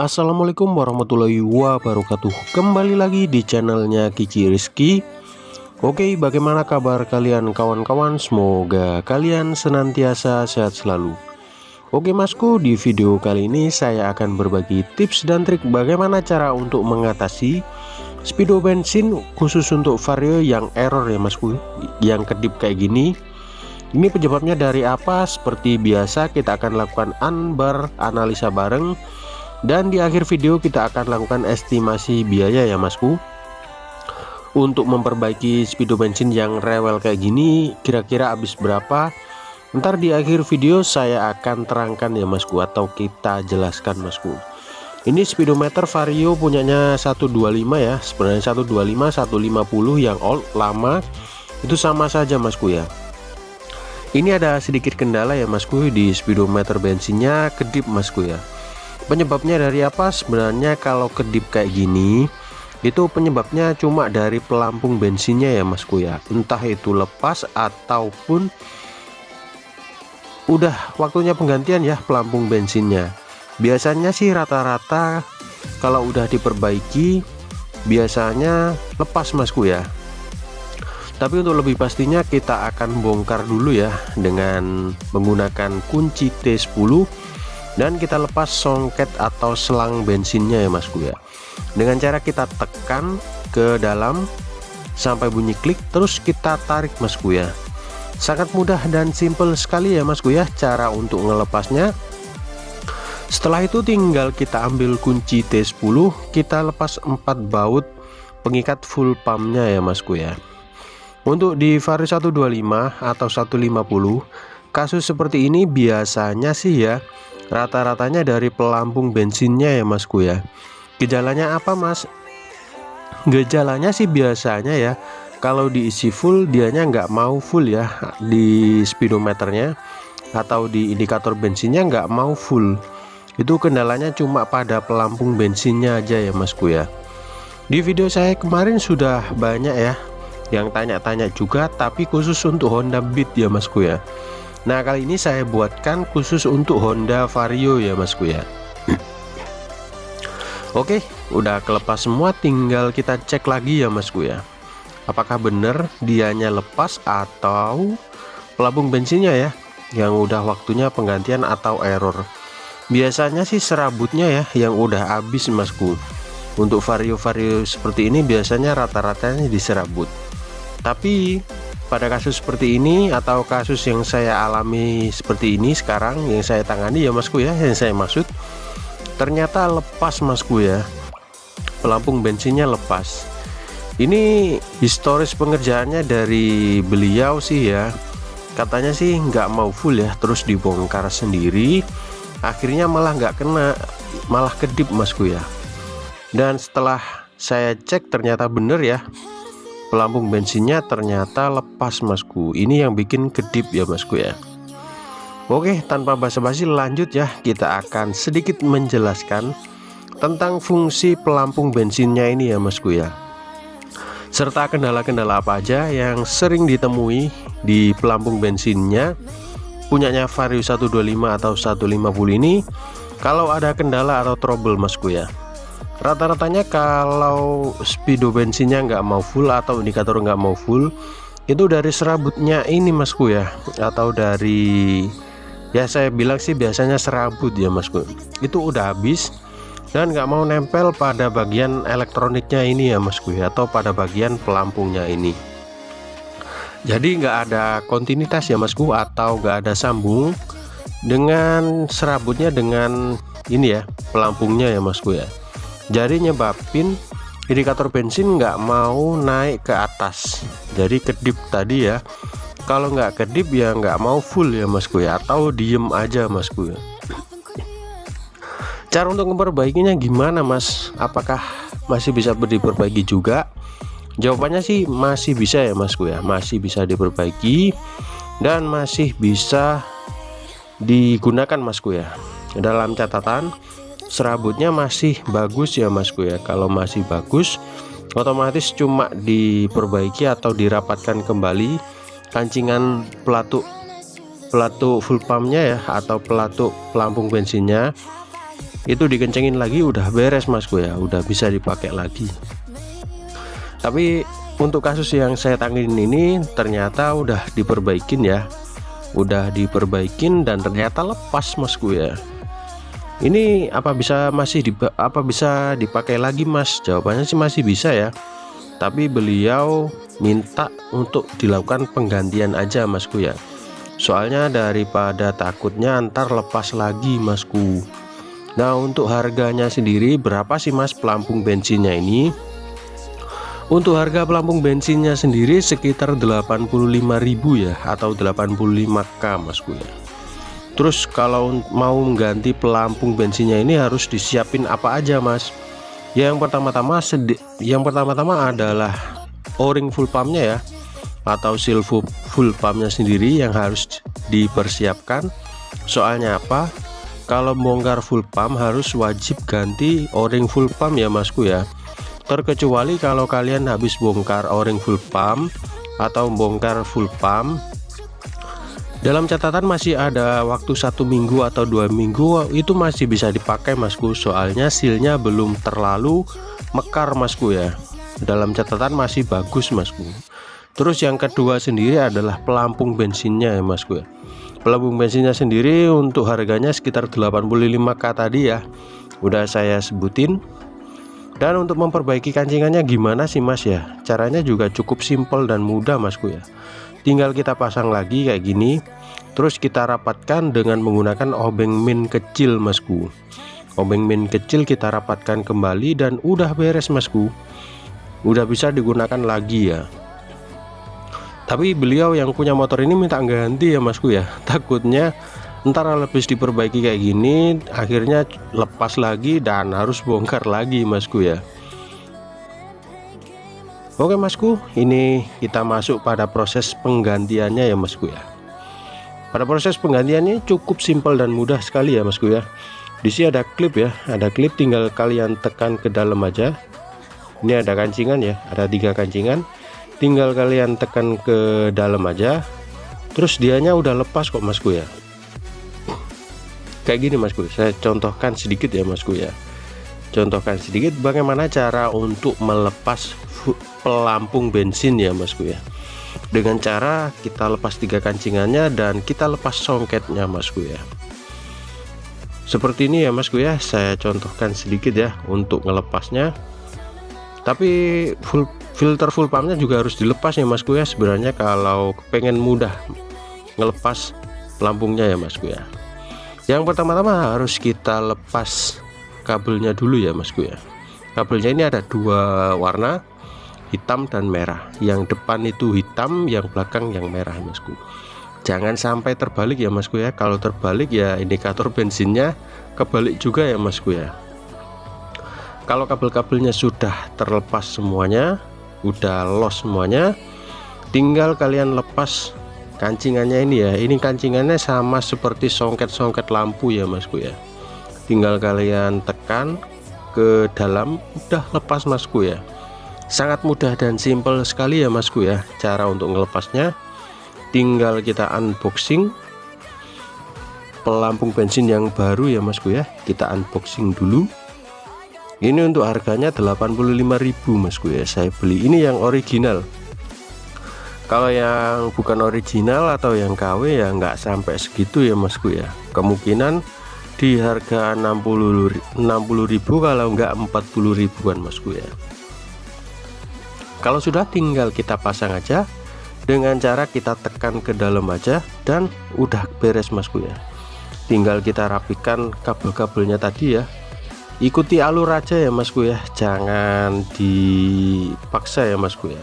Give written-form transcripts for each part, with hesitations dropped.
Assalamualaikum warahmatullahi wabarakatuh. Kembali lagi di channelnya Kiki Rizky. Oke, bagaimana kabar kalian kawan-kawan? Semoga kalian senantiasa sehat selalu. Oke masku, di video kali ini saya akan berbagi tips dan trik bagaimana cara untuk mengatasi speedo bensin khusus untuk Vario yang error ya masku, yang kedip kayak gini. Ini penyebabnya dari apa? Seperti biasa kita akan lakukan unbar analisa bareng, dan di akhir video kita akan lakukan estimasi biaya ya masku, untuk memperbaiki speedo bensin yang rewel kayak gini. Kira-kira habis berapa? Ntar di akhir video saya akan terangkan ya masku, atau kita jelaskan masku. Ini speedometer Vario punyanya 125 ya. Sebenarnya 125 150 yang old lama itu sama saja masku ya. Ini ada sedikit kendala ya masku, di speedometer bensinnya kedip masku ya. Penyebabnya dari apa? Sebenarnya kalau kedip kayak gini itu penyebabnya cuma dari pelampung bensinnya ya masku ya. Entah itu lepas ataupun udah waktunya penggantian ya pelampung bensinnya. Biasanya sih rata-rata kalau udah diperbaiki biasanya lepas masku ya. Tapi untuk lebih pastinya kita akan bongkar dulu ya dengan menggunakan kunci T10, dan kita lepas songket atau selang bensinnya ya masku ya. Dengan cara kita tekan ke dalam sampai bunyi klik, terus kita tarik masku ya. Sangat mudah dan simple sekali ya masku ya cara untuk ngelepasnya. Setelah itu tinggal kita ambil kunci T10, kita lepas 4 baut pengikat full pumpnya ya masku ya. Untuk di Vario 125 atau 150 kasus seperti ini biasanya sih ya rata-ratanya dari pelampung bensinnya ya masku ya. Gejalanya apa mas? Gejalanya sih biasanya ya kalau diisi full dianya nggak mau full ya, di speedometernya atau di indikator bensinnya nggak mau full. Itu kendalanya cuma pada pelampung bensinnya aja ya masku ya. Di video saya kemarin sudah banyak ya yang tanya-tanya juga, tapi khusus untuk Honda Beat ya masku ya. Nah kali ini saya buatkan khusus untuk Honda Vario ya masku ya. Oke, udah kelepas semua, tinggal kita cek lagi ya masku ya, apakah bener dianya lepas atau pelampung bensinnya ya yang udah waktunya penggantian atau error. Biasanya sih serabutnya ya yang udah habis masku. Untuk Vario-Vario seperti ini biasanya rata-ratanya diserabut. Tapi pada kasus seperti ini atau kasus yang saya alami seperti ini sekarang yang saya tangani ya masku ya, yang saya maksud ternyata lepas masku ya, pelampung bensinnya lepas. Ini historis pengerjaannya dari beliau sih ya, katanya sih nggak mau full ya, terus dibongkar sendiri, akhirnya malah nggak kena, malah kedip masku ya. Dan setelah saya cek ternyata bener ya, pelampung bensinnya ternyata lepas masku. Ini yang bikin kedip ya masku ya. Oke, tanpa basa-basi lanjut ya, kita akan sedikit menjelaskan tentang fungsi pelampung bensinnya ini ya masku ya, serta kendala-kendala apa aja yang sering ditemui di pelampung bensinnya punyanya Vario 125 atau 150 ini. Kalau ada kendala atau trouble masku ya, rata-ratanya kalau speedo bensinnya nggak mau full atau indikator nggak mau full, itu dari serabutnya ini masku ya, atau dari ya saya bilang sih biasanya serabut ya masku, itu udah habis dan nggak mau nempel pada bagian elektroniknya ini ya masku ya, atau pada bagian pelampungnya ini. Jadi nggak ada kontinuitas ya masku, atau nggak ada sambung dengan serabutnya dengan ini ya pelampungnya ya masku ya. Jadi nyebabin indikator bensin nggak mau naik ke atas, jadi kedip tadi ya. Kalau nggak kedip ya nggak mau full ya masku ya, atau diem aja masku ya. Cara untuk memperbaikinya gimana mas? Apakah masih bisa diperbaiki juga? Jawabannya sih masih bisa ya masku ya, masih bisa diperbaiki dan masih bisa digunakan masku ya. Dalam catatan, serabutnya masih bagus ya masku ya. Kalau masih bagus, otomatis cuma diperbaiki atau dirapatkan kembali kancingan pelatuk full pumpnya ya, atau pelatuk pelampung bensinnya. itu dikencengin lagi udah beres masku ya, udah bisa dipakai lagi. Tapi untuk kasus yang saya tangin ini ternyata udah diperbaikin ya, udah diperbaikin dan ternyata lepas masku ya. Ini apa bisa dipakai lagi mas? Jawabannya sih masih bisa ya, tapi beliau minta untuk dilakukan penggantian aja masku ya, soalnya daripada takutnya antar lepas lagi masku. Nah untuk harganya sendiri berapa sih mas pelampung bensinnya ini? Untuk harga pelampung bensinnya sendiri sekitar 85.000 ya, atau 85k masku ya. Terus kalau mau mengganti pelampung bensinnya ini harus disiapin apa aja mas? Yang pertama-tama adalah o-ring full pumpnya ya, atau seal full pumpnya sendiri yang harus dipersiapkan. Soalnya apa? Kalau bongkar full pump harus wajib ganti o-ring full pump ya masku ya. Terkecuali kalau kalian habis bongkar o-ring full pump atau bongkar full pump, dalam catatan masih ada waktu 1 minggu atau 2 minggu, itu masih bisa dipakai masku, soalnya sealnya belum terlalu mekar masku ya. Dalam catatan masih bagus masku. Terus yang kedua sendiri adalah pelampung bensinnya ya masku ya. Pelampung bensinnya sendiri untuk harganya sekitar 85k tadi ya, udah saya sebutin. Dan untuk memperbaiki kancingannya gimana sih mas ya? Caranya juga cukup simpel dan mudah masku ya. Tinggal kita pasang lagi kayak gini, terus kita rapatkan dengan menggunakan obeng min kecil masku. Obeng min kecil kita rapatkan kembali dan udah beres masku, udah bisa digunakan lagi ya. Tapi beliau yang punya motor ini minta ganti ya masku ya, takutnya ntar habis diperbaiki kayak gini akhirnya lepas lagi dan harus bongkar lagi masku ya. Oke masku, ini kita masuk pada proses penggantiannya ya masku ya. Pada proses penggantiannya cukup simpel dan mudah sekali ya masku ya. Di sini ada klip ya, ada klip, tinggal kalian tekan ke dalam aja. Ini ada kancingan ya, ada 3 kancingan, tinggal kalian tekan ke dalam aja, terus dianya udah lepas kok masku ya. Kayak gini masku, saya contohkan sedikit ya masku ya. Contohkan sedikit bagaimana cara untuk melepas pelampung bensin ya masku ya. Dengan cara kita lepas 3 kancingannya dan kita lepas songketnya masku ya. Seperti ini ya masku ya, saya contohkan sedikit ya untuk ngelepasnya. Tapi filter full pumpnya juga harus dilepas ya masku ya, sebenarnya kalau pengen mudah ngelepas pelampungnya ya masku ya. Yang pertama-tama harus kita lepas kabelnya dulu ya masku ya. Kabelnya ini ada 2 warna, hitam dan merah. Yang depan itu hitam, yang belakang yang merah masku. Jangan sampai terbalik ya masku ya. Kalau terbalik ya indikator bensinnya kebalik juga ya masku ya. Kalau kabel-kabelnya sudah terlepas semuanya, udah los semuanya, tinggal kalian lepas kancingannya ini ya. Ini kancingannya sama seperti songket-songket lampu ya masku ya. Tinggal kalian tekan ke dalam, udah lepas masku ya. Sangat mudah dan simple sekali ya masku ya cara untuk melepasnya. Tinggal kita unboxing pelampung bensin yang baru ya masku ya. Kita unboxing dulu. Ini untuk harganya 85.000 masku ya. Saya beli ini yang original. Kalau yang bukan original atau yang KW ya nggak sampai segitu ya masku ya. Kemungkinan di harga 60.000 kalau nggak 40 ribuan masku ya. Kalau sudah tinggal kita pasang aja dengan cara kita tekan ke dalam aja dan udah beres masku ya. Tinggal kita rapikan kabel-kabelnya tadi ya. Ikuti alur aja ya masku ya, jangan dipaksa ya masku ya.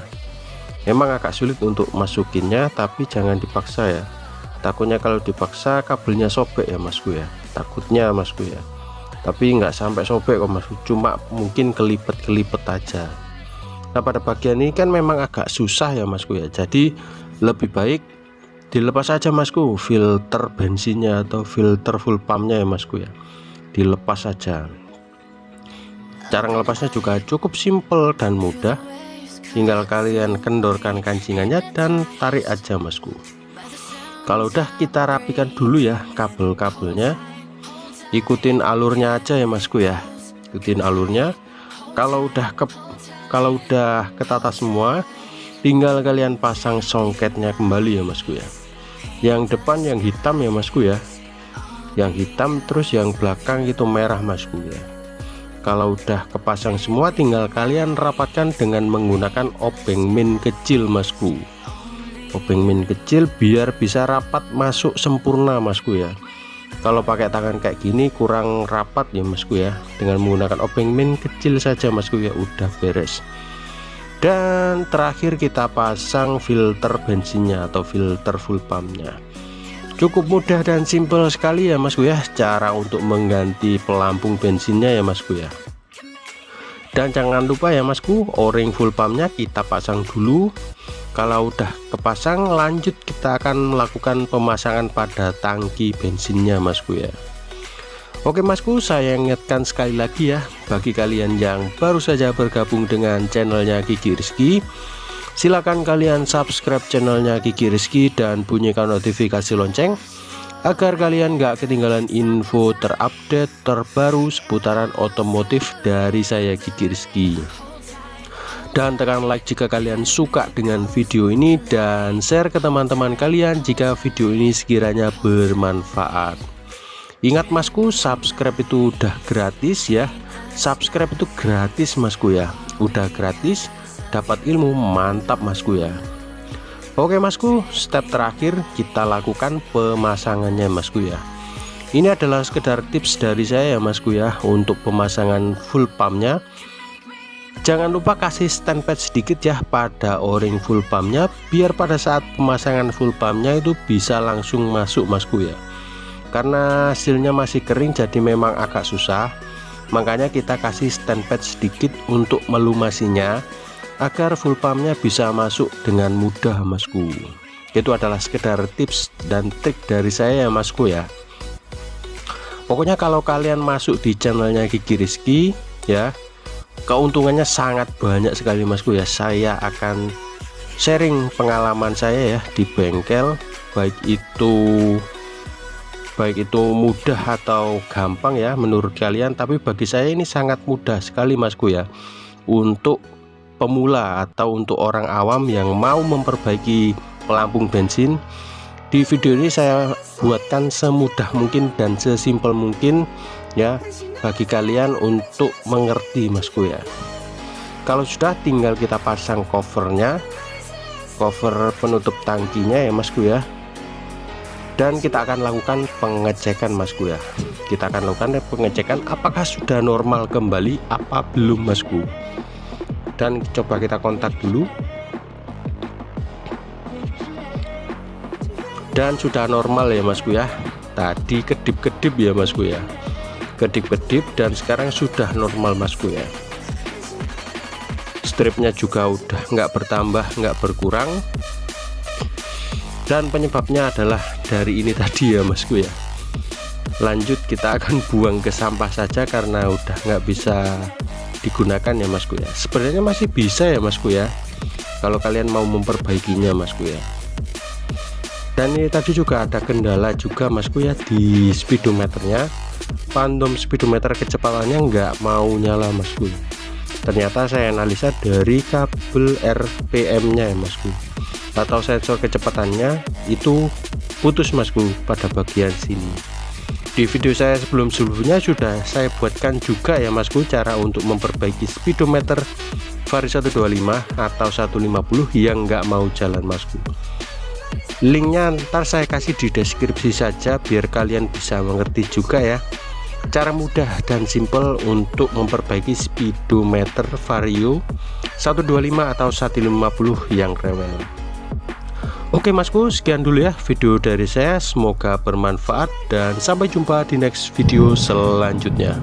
Memang agak sulit untuk masukinnya, tapi jangan dipaksa ya. Takutnya kalau dipaksa kabelnya sobek ya masku ya, takutnya masku ya. Tapi nggak sampai sobek kok masku, cuma mungkin kelipet aja. Nah pada bagian ini kan memang agak susah ya masku ya, jadi lebih baik dilepas aja masku filter bensinnya atau filter full pumpnya ya masku ya, dilepas saja. Cara ngelepasnya juga cukup simpel dan mudah, tinggal kalian kendorkan kancingannya dan tarik aja masku. Kalau udah kita rapikan dulu ya kabel-kabelnya, ikutin alurnya aja ya masku ya, ikutin alurnya. Kalau udah ketata semua, tinggal kalian pasang songketnya kembali ya masku ya. Yang depan yang hitam ya masku ya, yang hitam, terus yang belakang itu merah masku ya. Kalau udah kepasang semua, tinggal kalian rapatkan dengan menggunakan obeng min kecil masku. Obeng min kecil biar bisa rapat masuk sempurna masku ya. Kalau pakai tangan kayak gini kurang rapat ya masku ya. Dengan menggunakan obeng min kecil saja masku ya, udah beres. Dan terakhir kita pasang filter bensinnya atau filter full pumpnya. Cukup mudah dan simple sekali ya masku ya, cara untuk mengganti pelampung bensinnya ya masku ya. Dan jangan lupa ya masku, o-ring full pumpnya kita pasang dulu. Kalau udah kepasang, lanjut kita akan melakukan pemasangan pada tangki bensinnya masku ya. Oke masku, saya ingatkan sekali lagi ya, bagi kalian yang baru saja bergabung dengan channelnya Gigi Rizky, silakan kalian subscribe channelnya Gigi Rizky dan bunyikan notifikasi lonceng agar kalian gak ketinggalan info terupdate terbaru seputaran otomotif dari saya Gigi Rizky. Dan tekan like jika kalian suka dengan video ini, dan share ke teman-teman kalian jika video ini sekiranya bermanfaat. Ingat masku, subscribe itu udah gratis ya. Subscribe itu gratis masku ya, udah gratis, dapat ilmu mantap masku ya. Oke masku, step terakhir kita lakukan pemasangannya masku ya. Ini adalah sekedar tips dari saya ya masku ya, untuk pemasangan full pumpnya. Jangan lupa kasih stand pad sedikit ya pada o-ring full pumpnya, biar pada saat pemasangan full pumpnya itu bisa langsung masuk masku ya. Karena hasilnya masih kering jadi memang agak susah, makanya kita kasih stand pad sedikit untuk melumasinya agar full pumpnya bisa masuk dengan mudah masku. Itu adalah sekedar tips dan trik dari saya ya masku ya. Pokoknya kalau kalian masuk di channelnya Gigi Rizky ya, keuntungannya sangat banyak sekali masku ya. Saya akan sharing pengalaman saya ya di bengkel, baik itu mudah atau gampang ya menurut kalian, tapi bagi saya ini sangat mudah sekali masku ya, untuk pemula atau untuk orang awam yang mau memperbaiki pelampung bensin. Di video ini saya buatkan semudah mungkin dan sesimpel mungkin ya, bagi kalian untuk mengerti masku ya. Kalau sudah, tinggal kita pasang covernya, cover penutup tangkinya ya masku ya. Dan kita akan lakukan pengecekan masku ya. Kita akan lakukan pengecekan apakah sudah normal kembali apa belum masku. Dan coba kita kontak dulu, dan sudah normal ya masku ya. Tadi kedip-kedip ya masku ya, kedip-kedip, dan sekarang sudah normal masku ya. Stripnya juga udah nggak bertambah nggak berkurang, dan penyebabnya adalah dari ini tadi ya masku ya. Lanjut kita akan buang ke sampah saja karena udah nggak bisa digunakan ya masku ya. Sebenarnya masih bisa ya masku ya, kalau kalian mau memperbaikinya masku ya. Dan ini tadi juga ada kendala juga masku ya di speedometernya. Phantom speedometer kecepatannya nggak mau nyala masku. Ternyata saya analisa dari kabel RPM nya ya masku, atau sensor kecepatannya itu putus masku pada bagian sini. Di video saya sebelumnya sudah saya buatkan juga ya masku, cara untuk memperbaiki speedometer Vario 125 atau 150 yang nggak mau jalan masku. Linknya ntar saya kasih di deskripsi saja biar kalian bisa mengerti juga ya, cara mudah dan simple untuk memperbaiki speedometer Vario 125 atau 150 yang rewel. Oke masku, sekian dulu ya video dari saya, semoga bermanfaat dan sampai jumpa di next video selanjutnya.